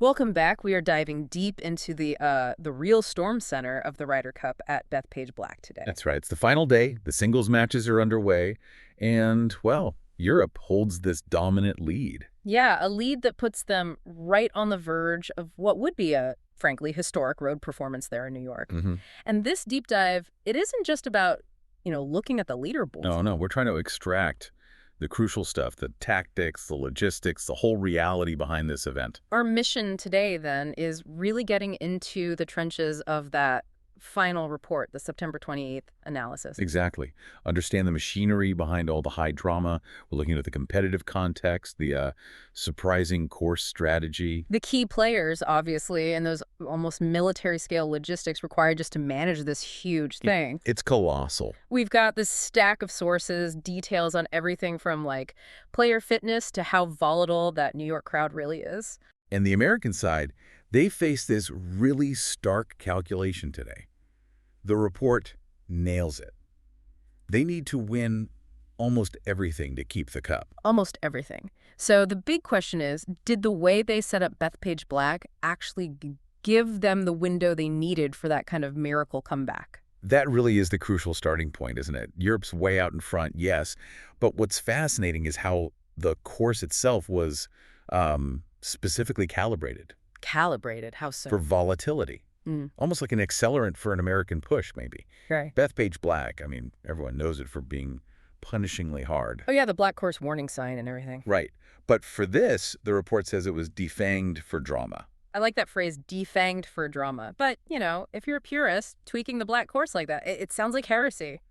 Welcome back. We are diving deep into the real storm center of the Ryder Cup at Bethpage Black today. That's right. It's the final day. The singles matches are underway. And, well, Europe holds this dominant lead. Yeah, a lead that puts them right on the verge of what would be a, frankly, historic road performance there in New York. And this deep dive, it isn't just about, looking at the leaderboard. No, we're trying to extract the crucial stuff, the tactics, the logistics, the whole reality behind this event. Our mission today, then, is really getting into the trenches of that final report, the September 28th analysis. Exactly. Understand the machinery behind all the high drama. We're looking at the competitive context, the surprising course strategy. The key players, obviously, and those almost military-scale logistics required just to manage this huge thing. It's colossal. We've got this stack of sources, details on everything from, player fitness to how volatile that New York crowd really is. And the American side, they face this really stark calculation today. The report nails it. They need to win almost everything to keep the cup. Almost everything. So the big question is, did the way they set up Bethpage Black actually give them the window they needed for that kind of miracle comeback? That really is the crucial starting point, isn't it? Europe's way out in front, yes. But what's fascinating is how the course itself was specifically calibrated. Calibrated? How so? For volatility. Almost like an accelerant for an American push, maybe. Right. Bethpage Black, I mean, everyone knows it for being punishingly hard. Oh, yeah, the black course warning sign and everything. Right. But for this, the report says it was defanged for drama. I like that phrase, defanged for drama. But, if you're a purist, tweaking the black course like that, it sounds like heresy.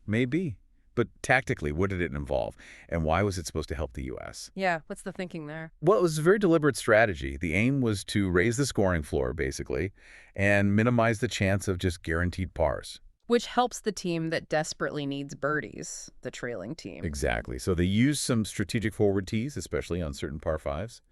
Maybe. But tactically, what did it involve? And why was it supposed to help the U.S.? Yeah, what's the thinking there? Well, it was a very deliberate strategy. The aim was to raise the scoring floor, basically, and minimize the chance of just guaranteed pars. Which helps the team that desperately needs birdies, the trailing team. Exactly. So they used some strategic forward tees, especially on certain par fives.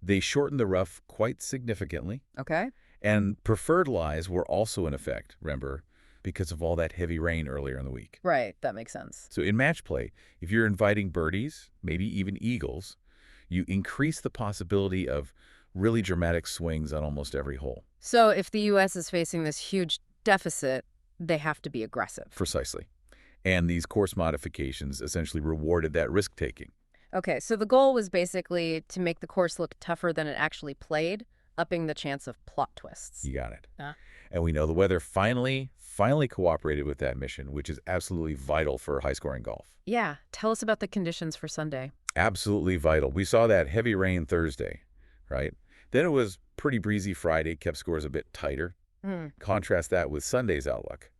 They shortened the rough quite significantly. Okay. And preferred lies were also in effect, remember, because of all that heavy rain earlier in the week. Right, that makes sense. So in match play, if you're inviting birdies, maybe even eagles, you increase the possibility of really dramatic swings on almost every hole. So if the U.S. is facing this huge deficit, they have to be aggressive. Precisely. And these course modifications essentially rewarded that risk-taking. Okay, so the goal was basically to make the course look tougher than it actually played, upping the chance of plot twists. You got it. And we know the weather finally cooperated with that mission, which is absolutely vital for high-scoring golf. Yeah. Tell us about the conditions for Sunday. Absolutely vital. We saw that heavy rain Thursday, right? Then it was pretty breezy Friday, kept scores a bit tighter. Contrast that with Sunday's outlook.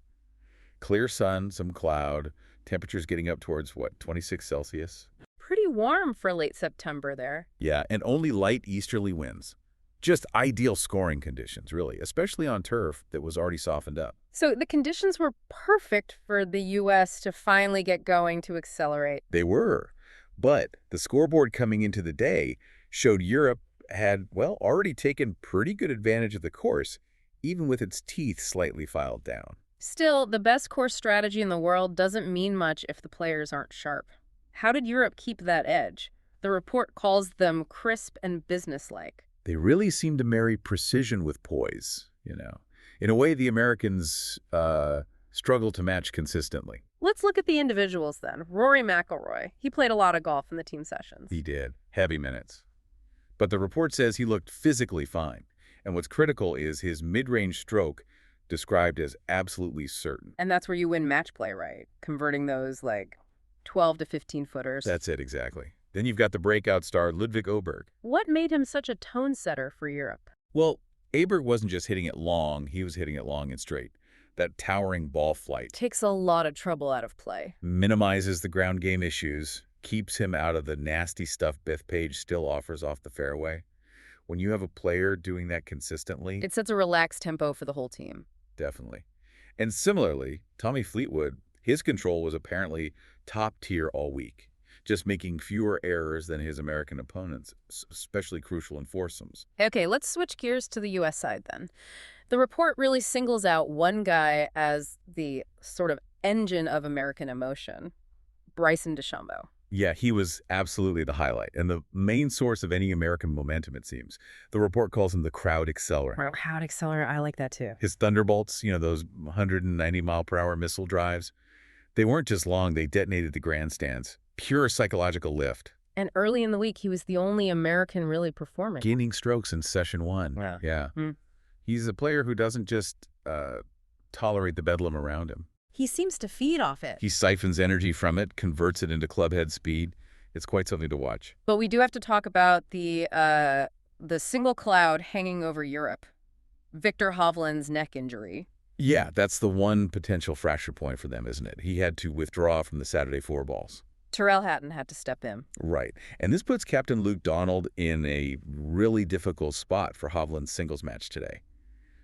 Clear sun, some cloud, temperatures getting up towards, 26 Celsius? Pretty warm for late September there. Yeah, and only light easterly winds. Just ideal scoring conditions, really, especially on turf that was already softened up. So the conditions were perfect for the U.S. to finally get going, to accelerate. They were. But the scoreboard coming into the day showed Europe had, already taken pretty good advantage of the course, even with its teeth slightly filed down. Still, the best course strategy in the world doesn't mean much if the players aren't sharp. How did Europe keep that edge? The report calls them crisp and businesslike. They really seem to marry precision with poise, In a way, the Americans struggle to match consistently. Let's look at the individuals then. Rory McIlroy. He played a lot of golf in the team sessions. He did. Heavy minutes. But the report says he looked physically fine. And what's critical is his mid-range stroke described as absolutely certain. And that's where you win match play, right? Converting those 12 to 15 footers. That's it, exactly. Then you've got the breakout star, Ludwig Åberg. What made him such a tone setter for Europe? Well, Åberg wasn't just hitting it long, he was hitting it long and straight. That towering ball flight takes a lot of trouble out of play. Minimizes the ground game issues, keeps him out of the nasty stuff Bethpage still offers off the fairway. When you have a player doing that consistently, it sets a relaxed tempo for the whole team. Definitely. And similarly, Tommy Fleetwood, his control was apparently top tier all week, just making fewer errors than his American opponents, especially crucial in foursomes. Okay, let's switch gears to the U.S. side then. The report really singles out one guy as the sort of engine of American emotion, Bryson DeChambeau. Yeah, he was absolutely the highlight and the main source of any American momentum, it seems. The report calls him the crowd accelerant. Well, crowd accelerant, I like that too. His thunderbolts, those 190-mile-per-hour missile drives, they weren't just long, they detonated the grandstands. Pure psychological lift. And early in the week, he was the only American really performing. Gaining strokes in session 1. Yeah. He's a player who doesn't just tolerate the bedlam around him. He seems to feed off it. He siphons energy from it, converts it into clubhead speed. It's quite something to watch. But we do have to talk about the single cloud hanging over Europe. Victor Hovland's neck injury. Yeah, that's the one potential fracture point for them, isn't it? He had to withdraw from the Saturday four balls. Tyrrell Hatton had to step in. Right. And this puts Captain Luke Donald in a really difficult spot for Hovland's singles match today.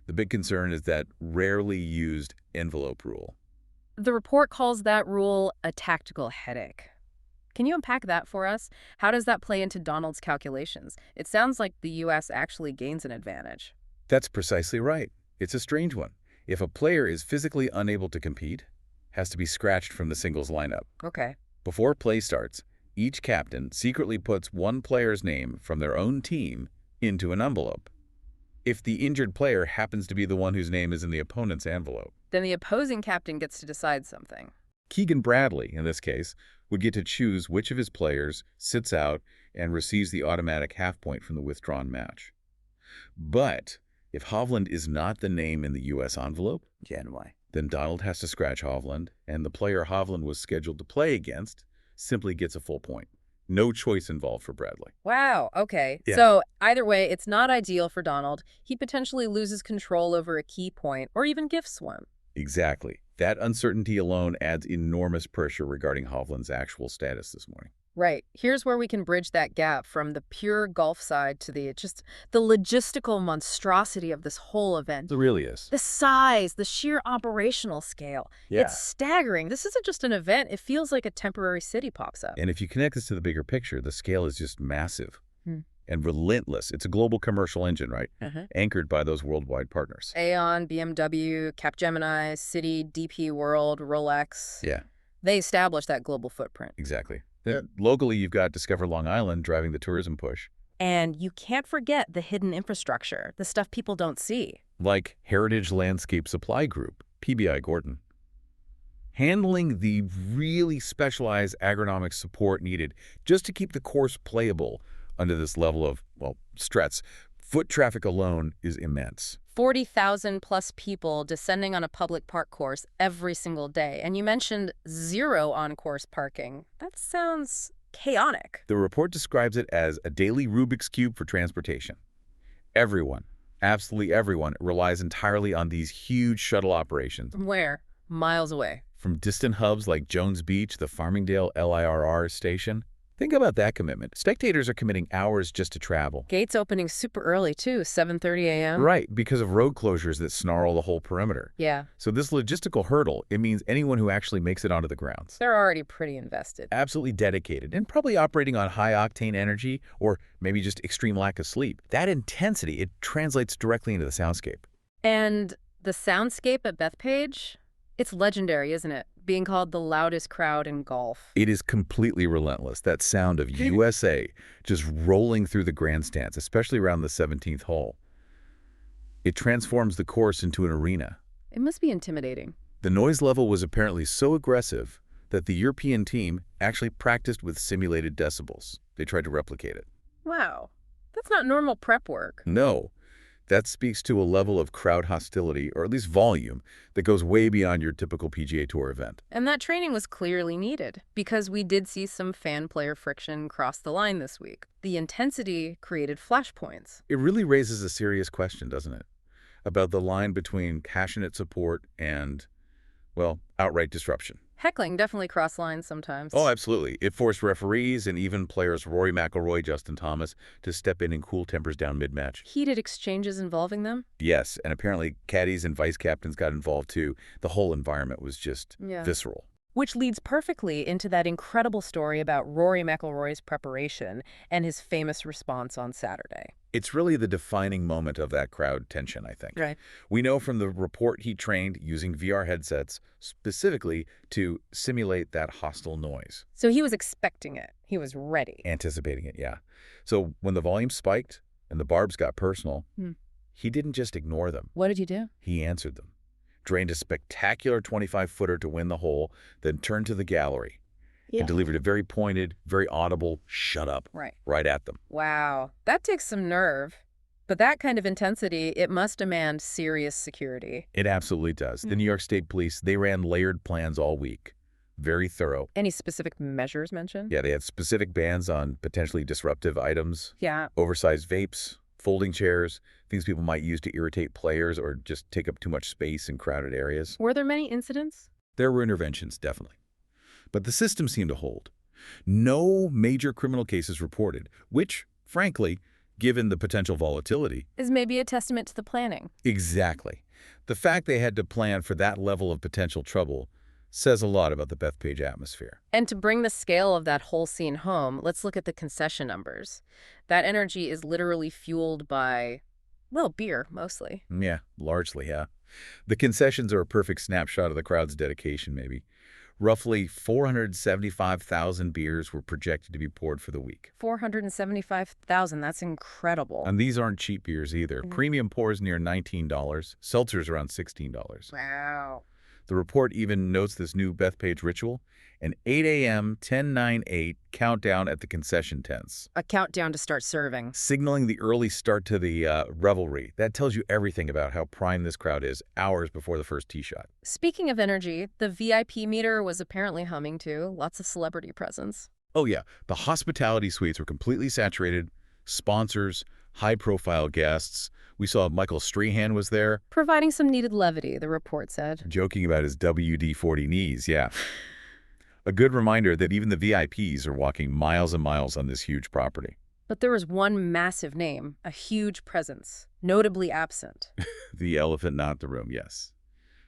The big concern is that rarely used envelope rule. The report calls that rule a tactical headache. Can you unpack that for us? How does that play into Donald's calculations? It sounds like the U.S. actually gains an advantage. That's precisely right. It's a strange one. If a player is physically unable to compete, has to be scratched from the singles lineup. Okay. Before play starts, each captain secretly puts one player's name from their own team into an envelope. If the injured player happens to be the one whose name is in the opponent's envelope, then the opposing captain gets to decide something. Keegan Bradley, in this case, would get to choose which of his players sits out and receives the automatic half point from the withdrawn match. But if Hovland is not the name in the U.S. envelope, then Donald has to scratch Hovland, and the player Hovland was scheduled to play against simply gets a full point. No choice involved for Bradley. Wow, okay. Yeah. So either way, it's not ideal for Donald. He potentially loses control over a key point or even gifts one. Exactly. That uncertainty alone adds enormous pressure regarding Hovland's actual status this morning. Right. Here's where we can bridge that gap from the pure golf side to the logistical monstrosity of this whole event. It really is. The size, the sheer operational scale. Yeah. It's staggering. This isn't just an event. It feels like a temporary city pops up. And if you connect this to the bigger picture, the scale is just massive and relentless. It's a global commercial engine, right? Anchored by those worldwide partners. Aon, BMW, Capgemini, Citi, DP World, Rolex. Yeah. They established that global footprint. Exactly. Locally, you've got Discover Long Island driving the tourism push. And you can't forget the hidden infrastructure, the stuff people don't see. Like Heritage Landscape Supply Group, PBI Gordon. Handling the really specialized agronomic support needed just to keep the course playable under this level of, stress. Foot traffic alone is immense. 40,000 plus people descending on a public park course every single day. And you mentioned 0 on-course parking. That sounds chaotic. The report describes it as a daily Rubik's Cube for transportation. Everyone, absolutely everyone, relies entirely on these huge shuttle operations. From where? Miles away. From distant hubs like Jones Beach, the Farmingdale LIRR station. Think about that commitment. Spectators are committing hours just to travel. Gates opening super early, too, 7:30 a.m. Right, because of road closures that snarl the whole perimeter. Yeah. So this logistical hurdle, it means anyone who actually makes it onto the grounds. They're already pretty invested. Absolutely dedicated and probably operating on high-octane energy or maybe just extreme lack of sleep. That intensity, it translates directly into the soundscape. And the soundscape at Bethpage? It's legendary, isn't it? Being called the loudest crowd in golf. It is completely relentless, that sound of USA just rolling through the grandstands, especially around the 17th hole. It transforms the course into an arena. It must be intimidating. The noise level was apparently so aggressive that the European team actually practiced with simulated decibels. They tried to replicate it. Wow. That's not normal prep work. No. That speaks to a level of crowd hostility, or at least volume, that goes way beyond your typical PGA Tour event. And that training was clearly needed, because we did see some fan-player friction cross the line this week. The intensity created flashpoints. It really raises a serious question, doesn't it? About the line between passionate support and, outright disruption. Heckling definitely cross lines sometimes. Oh, absolutely. It forced referees and even players Rory McIlroy, Justin Thomas to step in and cool tempers down mid-match. Heated exchanges involving them? Yes, and apparently caddies and vice captains got involved too. The whole environment was just visceral. Which leads perfectly into that incredible story about Rory McIlroy's preparation and his famous response on Saturday. It's really the defining moment of that crowd tension, I think. Right. We know from the report he trained using VR headsets specifically to simulate that hostile noise. So he was expecting it. He was ready. Anticipating it, yeah. So when the volume spiked and the barbs got personal, he didn't just ignore them. What did you do? He answered them. Drained a spectacular 25-footer to win the hole, then turned to the gallery and delivered a very pointed, very audible shut up right at them. Wow. That takes some nerve. But that kind of intensity, it must demand serious security. It absolutely does. The New York State Police, they ran layered plans all week. Very thorough. Any specific measures mentioned? Yeah, they had specific bans on potentially disruptive items. Yeah. Oversized vapes, folding chairs, things people might use to irritate players or just take up too much space in crowded areas. Were there many incidents? There were interventions, definitely. But the system seemed to hold. No major criminal cases reported, which, frankly, given the potential volatility, is maybe a testament to the planning. Exactly. The fact they had to plan for that level of potential trouble says a lot about the Bethpage atmosphere. And to bring the scale of that whole scene home, let's look at the concession numbers. That energy is literally fueled by, well, beer, mostly. Yeah, largely, yeah. The concessions are a perfect snapshot of the crowd's dedication, maybe. Roughly 475,000 beers were projected to be poured for the week. 475,000, that's incredible. And these aren't cheap beers either. Premium pours near $19, seltzers around $16. Wow. The report even notes this new Bethpage ritual, an 8 a.m., 10-9-8 countdown at the concession tents. A countdown to start serving. Signaling the early start to the revelry. That tells you everything about how prime this crowd is hours before the first tee shot. Speaking of energy, the VIP meter was apparently humming too. Lots of celebrity presence. Oh yeah, the hospitality suites were completely saturated. Sponsors, high-profile guests. We saw Michael Strahan was there. Providing some needed levity, the report said. Joking about his WD-40 knees, yeah. A good reminder that even the VIPs are walking miles and miles on this huge property. But there was one massive name, a huge presence, notably absent. The elephant not in the room, yes.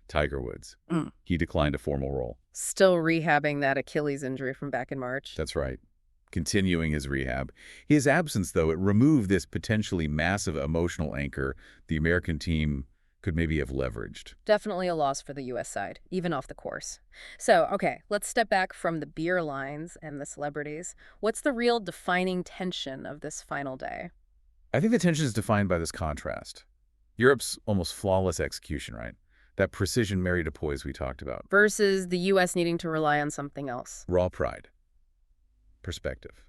Tiger Woods. He declined a formal role. Still rehabbing that Achilles injury from back in March. That's right. Continuing his rehab. His absence, though, it removed this potentially massive emotional anchor the American team could maybe have leveraged. Definitely a loss for the U.S. side, even off the course. So, okay, let's step back from the beer lines and the celebrities. What's the real defining tension of this final day? I think the tension is defined by this contrast. Europe's almost flawless execution, right? That precision married to poise we talked about. Versus the U.S. needing to rely on something else. Raw pride. Perspective.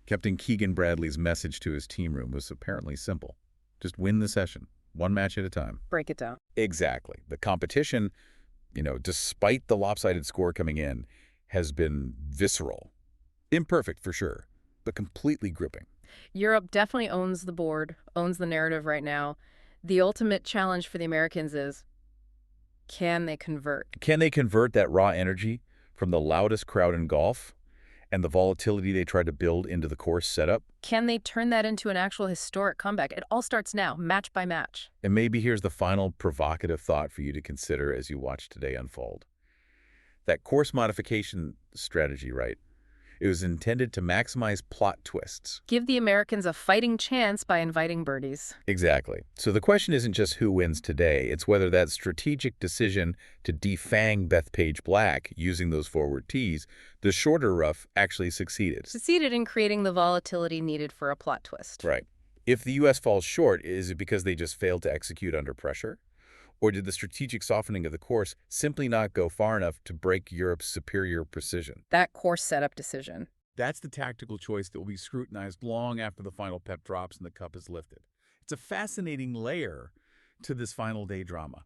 Captain Keegan Bradley's message to his team room was apparently simple. Just win the session, one match at a time. Break it down. Exactly. The competition, despite the lopsided score coming in, has been visceral. Imperfect for sure, but completely gripping. Europe definitely owns the board, owns the narrative right now. The ultimate challenge for the Americans is, can they convert? Can they convert that raw energy from the loudest crowd in golf and the volatility they tried to build into the course setup? Can they turn that into an actual historic comeback? It all starts now, match by match. And maybe here's the final provocative thought for you to consider as you watch today unfold. That course modification strategy, right? It was intended to maximize plot twists. Give the Americans a fighting chance by inviting birdies. Exactly. So the question isn't just who wins today, it's whether that strategic decision to defang Bethpage Black using those forward tees, the shorter rough, actually succeeded. Succeeded in creating the volatility needed for a plot twist. Right. If the U.S. falls short, is it because they just failed to execute under pressure? Or did the strategic softening of the course simply not go far enough to break Europe's superior precision? That course setup decision. That's the tactical choice that will be scrutinized long after the final pep drops and the cup is lifted. It's a fascinating layer to this final day drama.